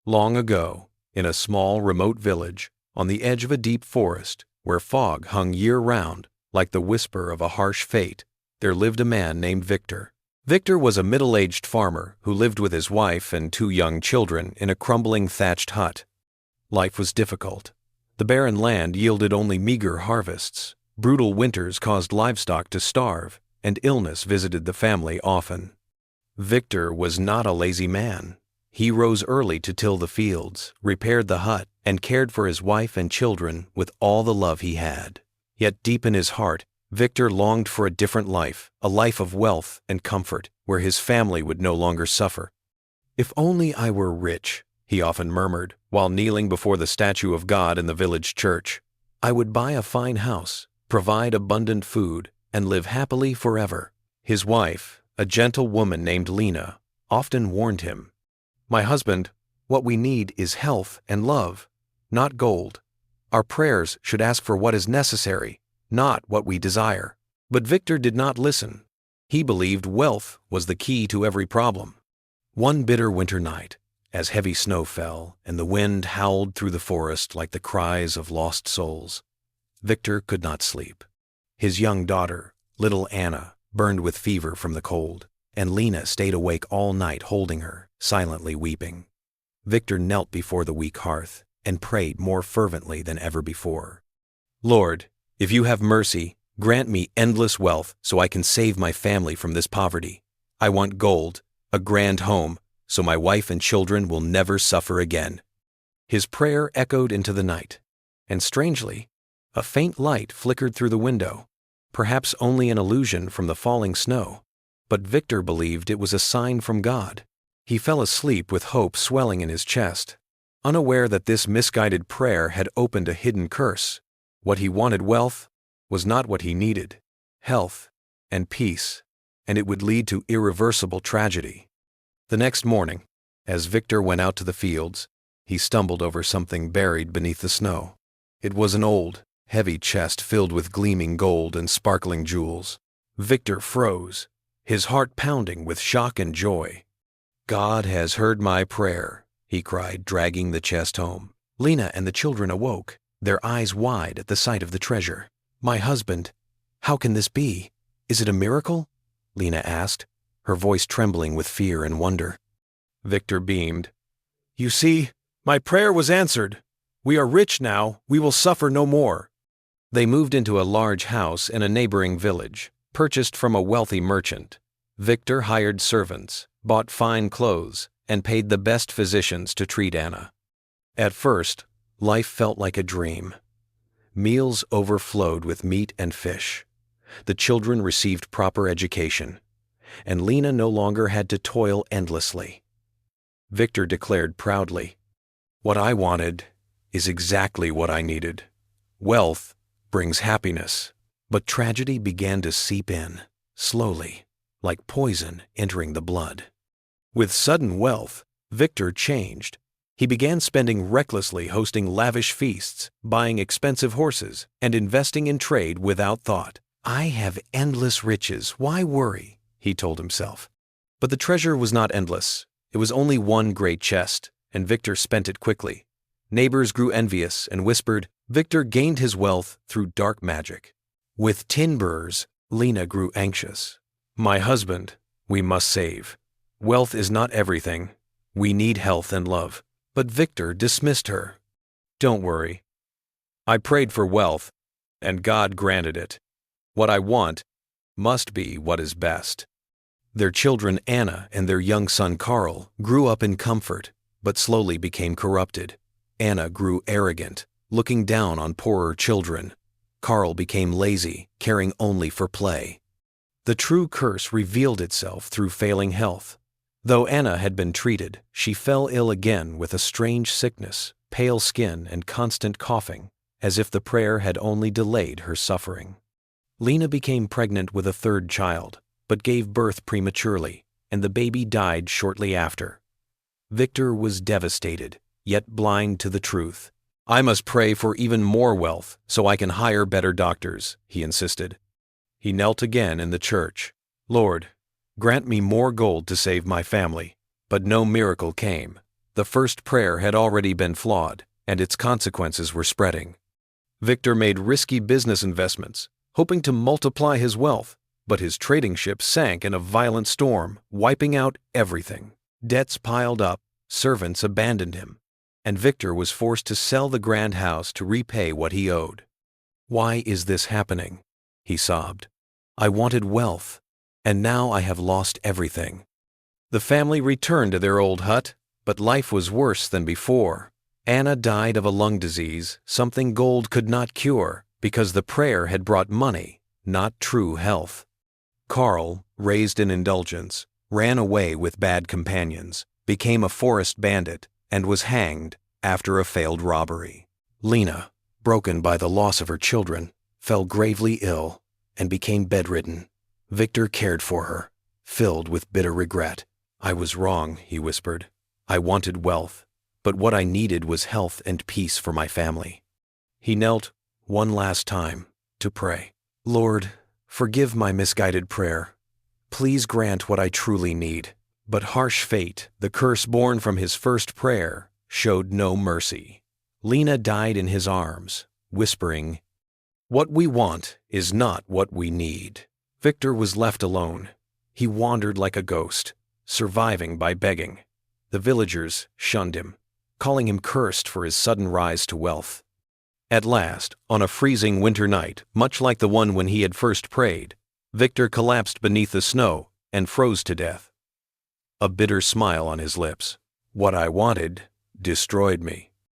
Long ago, in a small remote village, on the edge of a deep forest, where fog hung year-round, like the whisper of a harsh fate, there lived a man named Victor. Victor was a middle-aged farmer who lived with his wife and 2 young children in a crumbling thatched hut. Life was difficult. The barren land yielded only meager harvests, brutal winters caused livestock to starve, and illness visited the family often. Victor was not a lazy man. He rose early to till the fields, repaired the hut, and cared for his wife and children with all the love he had. Yet deep in his heart, Victor longed for a different life, a life of wealth and comfort, where his family would no longer suffer. "If only I were rich," he often murmured, while kneeling before the statue of God in the village church. "I would buy a fine house, provide abundant food, and live happily forever." His wife, a gentle woman named Lena, often warned him, "My husband, what we need is health and love, not gold. Our prayers should ask for what is necessary, not what we desire." But Victor did not listen. He believed wealth was the key to every problem. One bitter winter night, as heavy snow fell and the wind howled through the forest like the cries of lost souls, Victor could not sleep. His young daughter, little Anna, burned with fever from the cold, and Lena stayed awake all night holding her, silently weeping. Victor knelt before the weak hearth and prayed more fervently than ever before. "Lord, if you have mercy, grant me endless wealth so I can save my family from this poverty. I want gold, a grand home, so my wife and children will never suffer again." His prayer echoed into the night, and strangely, a faint light flickered through the window, perhaps only an illusion from the falling snow, but Victor believed it was a sign from God. He fell asleep with hope swelling in his chest, unaware that this misguided prayer had opened a hidden curse. What he wanted, wealth, was not what he needed, health and peace, and it would lead to irreversible tragedy. The next morning, as Victor went out to the fields, he stumbled over something buried beneath the snow. It was an old, heavy chest filled with gleaming gold and sparkling jewels. Victor froze, his heart pounding with shock and joy. "God has heard my prayer," he cried, dragging the chest home. Lena and the children awoke, their eyes wide at the sight of the treasure. "My husband, how can this be? Is it a miracle?" Lena asked, her voice trembling with fear and wonder. Victor beamed. "You see, my prayer was answered. We are rich now, we will suffer no more." They moved into a large house in a neighboring village, purchased from a wealthy merchant. Victor hired servants, bought fine clothes, and paid the best physicians to treat Anna. At first, life felt like a dream. Meals overflowed with meat and fish. The children received proper education, and Lena no longer had to toil endlessly. Victor declared proudly, "What I wanted is exactly what I needed. Wealth brings happiness." But tragedy began to seep in, slowly, like poison entering the blood. With sudden wealth, Victor changed. He began spending recklessly, hosting lavish feasts, buying expensive horses, and investing in trade without thought. "I have endless riches, why worry?" he told himself. But the treasure was not endless. It was only one great chest, and Victor spent it quickly. Neighbors grew envious and whispered, Victor gained his wealth through dark magic. With tin burrs, Lena grew anxious. "My husband, we must save. Wealth is not everything. We need health and love." But Victor dismissed her. "Don't worry. I prayed for wealth, and God granted it. What I want must be what is best." Their children Anna and their young son Carl grew up in comfort, but slowly became corrupted. Anna grew arrogant, looking down on poorer children. Carl became lazy, caring only for play. The true curse revealed itself through failing health. Though Anna had been treated, she fell ill again with a strange sickness, pale skin, and constant coughing, as if the prayer had only delayed her suffering. Lena became pregnant with a third child, but gave birth prematurely, and the baby died shortly after. Victor was devastated, yet blind to the truth. "I must pray for even more wealth so I can hire better doctors," he insisted. He knelt again in the church. "Lord, grant me more gold to save my family." But no miracle came. The first prayer had already been flawed, and its consequences were spreading. Victor made risky business investments, hoping to multiply his wealth, but his trading ship sank in a violent storm, wiping out everything. Debts piled up, servants abandoned him, and Victor was forced to sell the grand house to repay what he owed. "Why is this happening?" he sobbed. "I wanted wealth, and now I have lost everything." The family returned to their old hut, but life was worse than before. Anna died of a lung disease, something gold could not cure, because the prayer had brought money, not true health. Carl, raised in indulgence, ran away with bad companions, became a forest bandit, and was hanged after a failed robbery. Lena, broken by the loss of her children, fell gravely ill and became bedridden. Victor cared for her, filled with bitter regret. "I was wrong," he whispered. "I wanted wealth, but what I needed was health and peace for my family." He knelt one last time to pray. "Lord, forgive my misguided prayer. Please grant what I truly need." But harsh fate, the curse born from his first prayer, showed no mercy. Lena died in his arms, whispering, "What we want is not what we need." Victor was left alone. He wandered like a ghost, surviving by begging. The villagers shunned him, calling him cursed for his sudden rise to wealth. At last, on a freezing winter night, much like the one when he had first prayed, Victor collapsed beneath the snow and froze to death. A bitter smile on his lips. "What I wanted destroyed me."